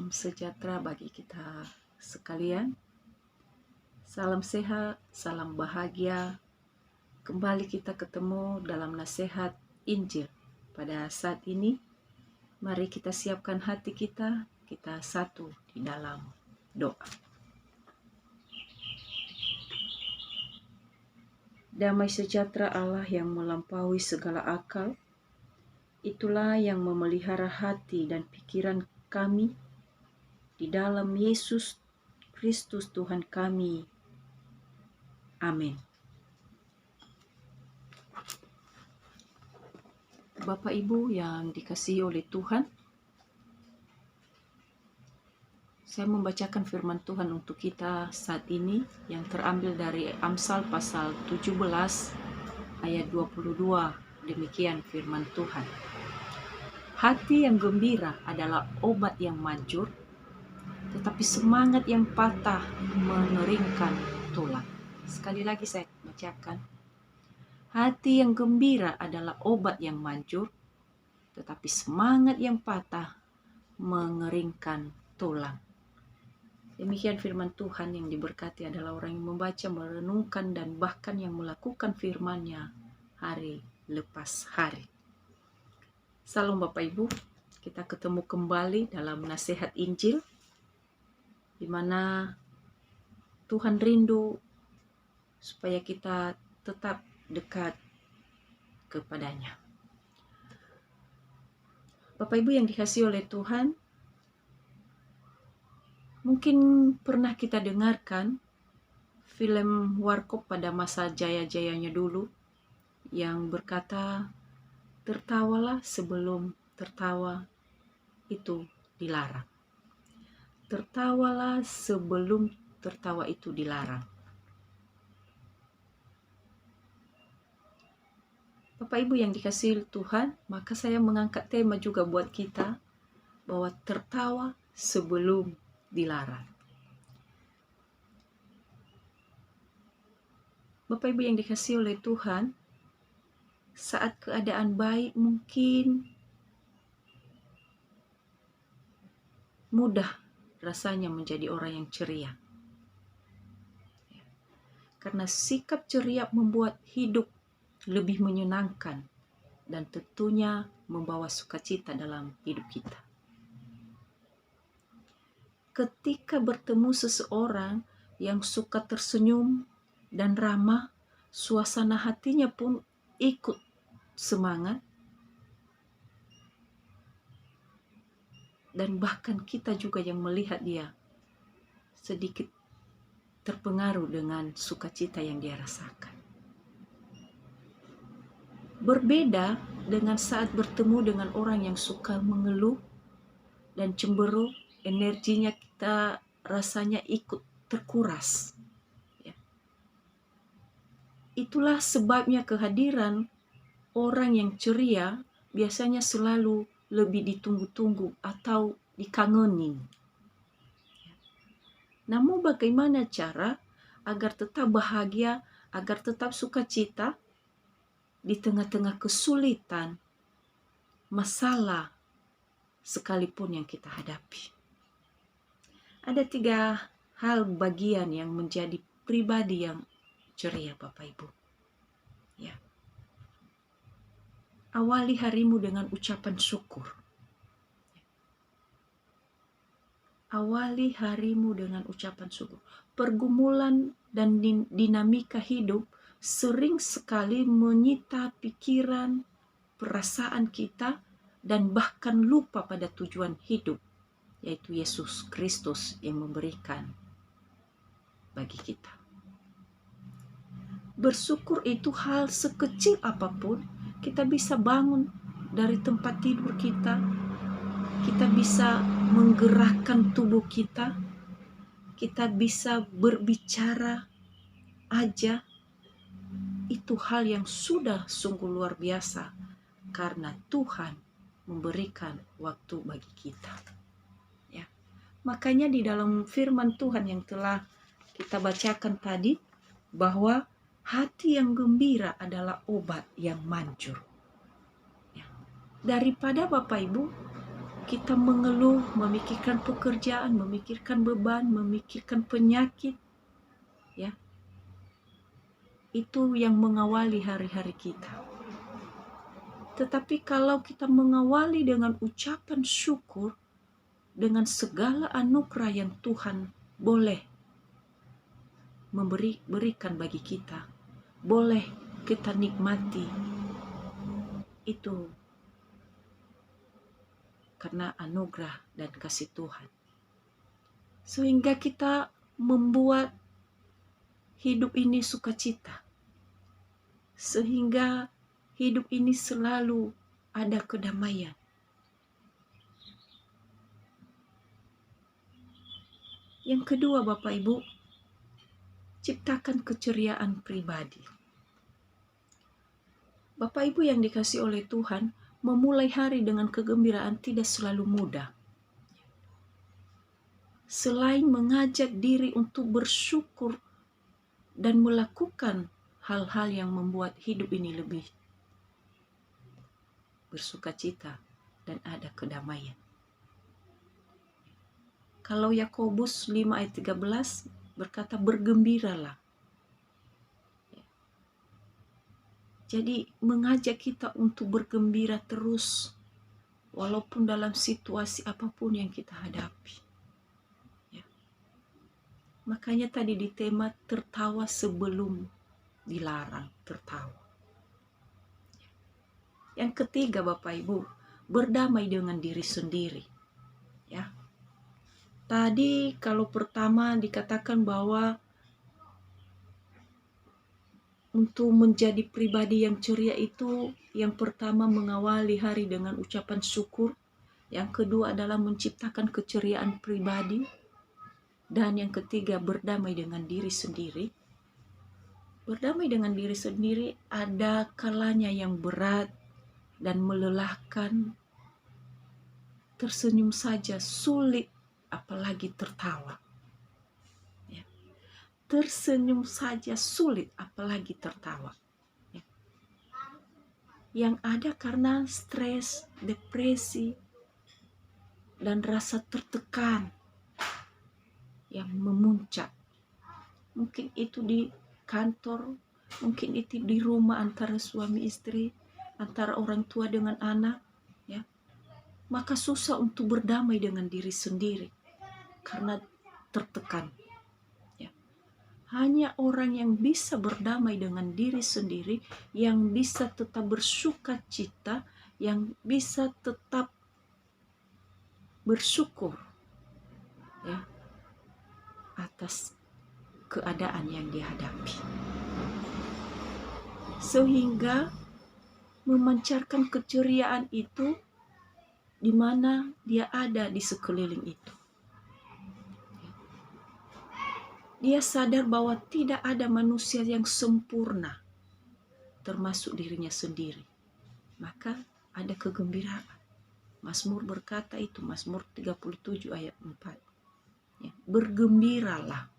Salam sejahtera bagi kita sekalian. Salam sehat, salam bahagia. Kembali kita ketemu dalam nasihat Injil. Pada saat ini, mari kita siapkan hati kita satu di dalam doa. Damai sejahtera Allah yang melampaui segala akal, itulah yang memelihara hati dan pikiran kami di dalam Yesus Kristus Tuhan kami. Amin. Bapak Ibu yang dikasihi oleh Tuhan, saya membacakan firman Tuhan untuk kita saat ini yang terambil dari Amsal pasal 17 ayat 22. Demikian firman Tuhan. Hati yang gembira adalah obat yang manjur, tetapi semangat yang patah mengeringkan tulang. Sekali lagi saya bacakan. Hati yang gembira adalah obat yang manjur, tetapi semangat yang patah mengeringkan tulang. Demikian firman Tuhan. Yang diberkati adalah orang yang membaca, merenungkan, dan bahkan yang melakukan firman-Nya hari lepas hari. Salam Bapak Ibu, kita ketemu kembali dalam nasihat Injil, di mana Tuhan rindu supaya kita tetap dekat kepadanya. Bapak Ibu yang dikasihi oleh Tuhan, mungkin pernah kita dengarkan film Warkop pada masa jaya-jayanya dulu yang berkata, tertawalah sebelum tertawa itu dilarang. Tertawalah sebelum tertawa itu dilarang. Bapak Ibu yang dikasihi Tuhan, maka saya mengangkat tema juga buat kita, bahwa tertawa sebelum dilarang. Bapak Ibu yang dikasihi oleh Tuhan, saat keadaan baik mungkin mudah rasanya menjadi orang yang ceria. Karena sikap ceria membuat hidup lebih menyenangkan dan tentunya membawa sukacita dalam hidup kita. Ketika bertemu seseorang yang suka tersenyum dan ramah, suasana hatinya pun ikut semangat, dan bahkan kita juga yang melihat dia sedikit terpengaruh dengan sukacita yang dia rasakan. Berbeda dengan saat bertemu dengan orang yang suka mengeluh dan cemberut, energinya kita rasanya ikut terkuras. Itulah sebabnya kehadiran orang yang ceria biasanya selalu lebih ditunggu-tunggu atau dikangeni. Namun bagaimana cara agar tetap bahagia, agar tetap sukacita di tengah-tengah kesulitan, masalah sekalipun yang kita hadapi? Ada 3 hal bagian yang menjadi pribadi yang ceria, Bapak Ibu. Ya. Awali harimu dengan ucapan syukur. Awali harimu dengan ucapan syukur. Pergumulan dan dinamika hidup sering sekali menyita pikiran, perasaan kita, dan bahkan lupa pada tujuan hidup, yaitu Yesus Kristus yang memberikan bagi kita. Bersyukur itu hal sekecil apapun. Kita bisa bangun dari tempat tidur kita, kita bisa menggerakkan tubuh kita bisa berbicara aja. Itu hal yang sudah sungguh luar biasa, karena Tuhan memberikan waktu bagi kita. Ya. Makanya di dalam firman Tuhan yang telah kita bacakan tadi, bahwa hati yang gembira adalah obat yang manjur. Ya. Daripada Bapak Ibu kita mengeluh, memikirkan pekerjaan, memikirkan beban, memikirkan penyakit, ya, itu yang mengawali hari-hari kita. Tetapi kalau kita mengawali dengan ucapan syukur, dengan segala anugerah yang Tuhan boleh berikan bagi kita, boleh kita nikmati, itu karena anugerah dan kasih Tuhan. Sehingga kita membuat hidup ini sukacita. Sehingga hidup ini selalu ada kedamaian. Yang kedua, Bapak Ibu, ciptakan keceriaan pribadi. Bapak Ibu yang dikasihi oleh Tuhan, memulai hari dengan kegembiraan tidak selalu mudah. Selain mengajak diri untuk bersyukur dan melakukan hal-hal yang membuat hidup ini lebih bersukacita dan ada kedamaian. Kalau Yakobus 5 ayat 13 berkata, bergembiralah. Jadi mengajak kita untuk bergembira terus, walaupun dalam situasi apapun yang kita hadapi. Ya. Makanya tadi di tema tertawa sebelum dilarang tertawa. Yang ketiga, Bapak Ibu, berdamai dengan diri sendiri. Ya. Tadi kalau pertama dikatakan bahwa untuk menjadi pribadi yang ceria itu, yang pertama mengawali hari dengan ucapan syukur, yang kedua adalah menciptakan keceriaan pribadi, dan yang ketiga berdamai dengan diri sendiri. Berdamai dengan diri sendiri ada kalanya yang berat dan melelahkan, tersenyum saja sulit, apalagi tertawa. Tersenyum saja sulit, apalagi tertawa. Yang ada karena stres, depresi, dan rasa tertekan yang memuncak. Mungkin itu di kantor, mungkin itu di rumah antara suami istri, antara orang tua dengan anak, ya. Maka susah untuk berdamai dengan diri sendiri karena tertekan. Hanya orang yang bisa berdamai dengan diri sendiri, yang bisa tetap bersuka cita, yang bisa tetap bersyukur, ya, atas keadaan yang dihadapi. Sehingga memancarkan keceriaan itu di mana dia ada di sekeliling itu. Dia sadar bahwa tidak ada manusia yang sempurna, termasuk dirinya sendiri. Maka ada kegembiraan. Mazmur berkata itu, Mazmur 37 ayat 4. Ya, bergembiralah.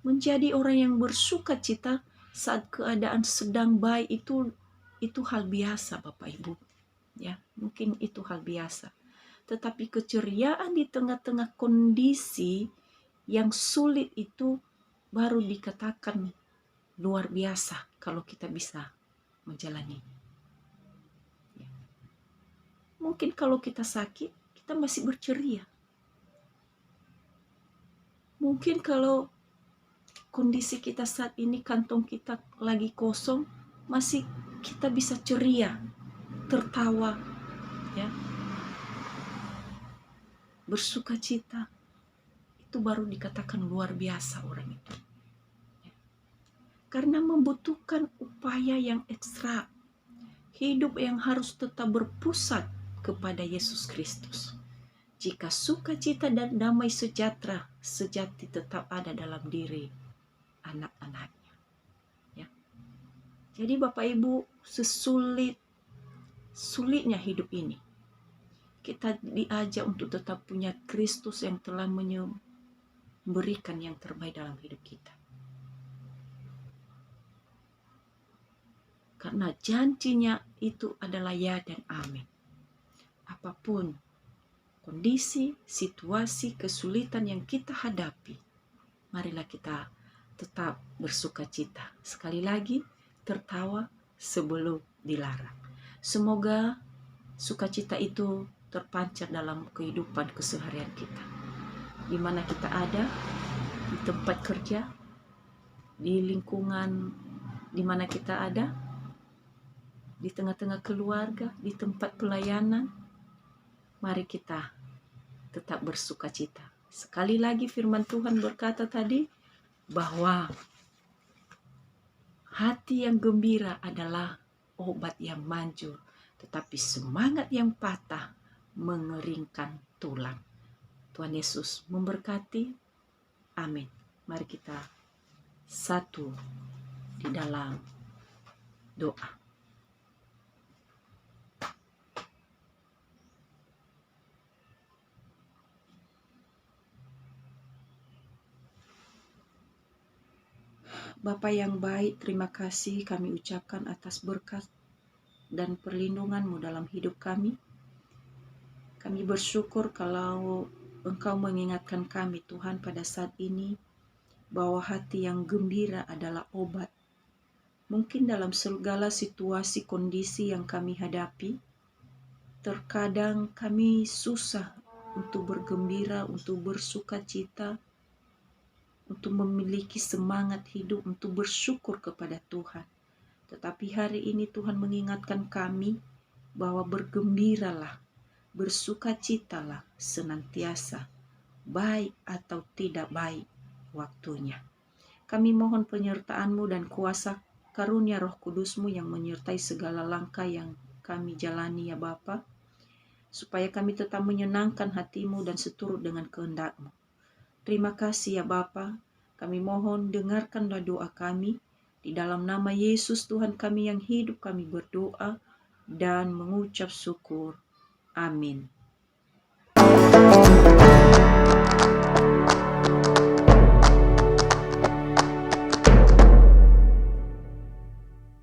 Menjadi orang yang bersuka cita saat keadaan sedang baik itu hal biasa, Bapak Ibu. Ya, mungkin itu hal biasa. Tetapi keceriaan di tengah-tengah kondisi yang sulit itu baru dikatakan luar biasa kalau kita bisa menjalani. Ya. Mungkin kalau kita sakit, kita masih berceria. Mungkin kalau kondisi kita saat ini, kantong kita lagi kosong, masih kita bisa ceria, tertawa, ya, bersuka cita. Itu baru dikatakan luar biasa orang itu. Karena membutuhkan upaya yang ekstra. Hidup yang harus tetap berpusat kepada Yesus Kristus. Jika sukacita dan damai sejahtera sejati tetap ada dalam diri anak-anaknya. Ya. Jadi Bapak Ibu, sulitnya hidup ini, kita diajak untuk tetap punya Kristus yang telah memberikan yang terbaik dalam hidup kita. Karena janjinya itu adalah ya dan amin. apapun kondisi, situasi, kesulitan yang kita hadapi, marilah kita tetap bersuka cita. Sekali lagi, tertawa sebelum dilarang. Semoga sukacita itu terpancar dalam kehidupan keseharian kita. Di mana kita ada, di tempat kerja, di lingkungan di mana kita ada, di tengah-tengah keluarga, di tempat pelayanan, mari kita tetap bersuka cita. Sekali lagi firman Tuhan berkata tadi bahwa hati yang gembira adalah obat yang manjur, tetapi semangat yang patah mengeringkan tulang. Tuhan Yesus memberkati. Amin. Mari kita satu di dalam doa. Bapa yang baik, terima kasih kami ucapkan atas berkat dan perlindungan-Mu dalam hidup kami. Kami bersyukur kalau Engkau mengingatkan kami, Tuhan, pada saat ini bahwa hati yang gembira adalah obat. Mungkin dalam segala situasi kondisi yang kami hadapi, terkadang kami susah untuk bergembira, untuk bersuka cita, untuk memiliki semangat hidup, untuk bersyukur kepada Tuhan. Tetapi hari ini Tuhan mengingatkan kami bahwa bergembiralah, bersukacitalah senantiasa, baik atau tidak baik waktunya. Kami mohon penyertaan-Mu dan kuasa karunia Roh Kudus-Mu yang menyertai segala langkah yang kami jalani ya Bapa, supaya kami tetap menyenangkan hati-Mu dan seturut dengan kehendak-Mu. Terima kasih ya Bapa, kami mohon dengarkanlah doa kami, di dalam nama Yesus Tuhan kami yang hidup kami berdoa dan mengucap syukur. Amin.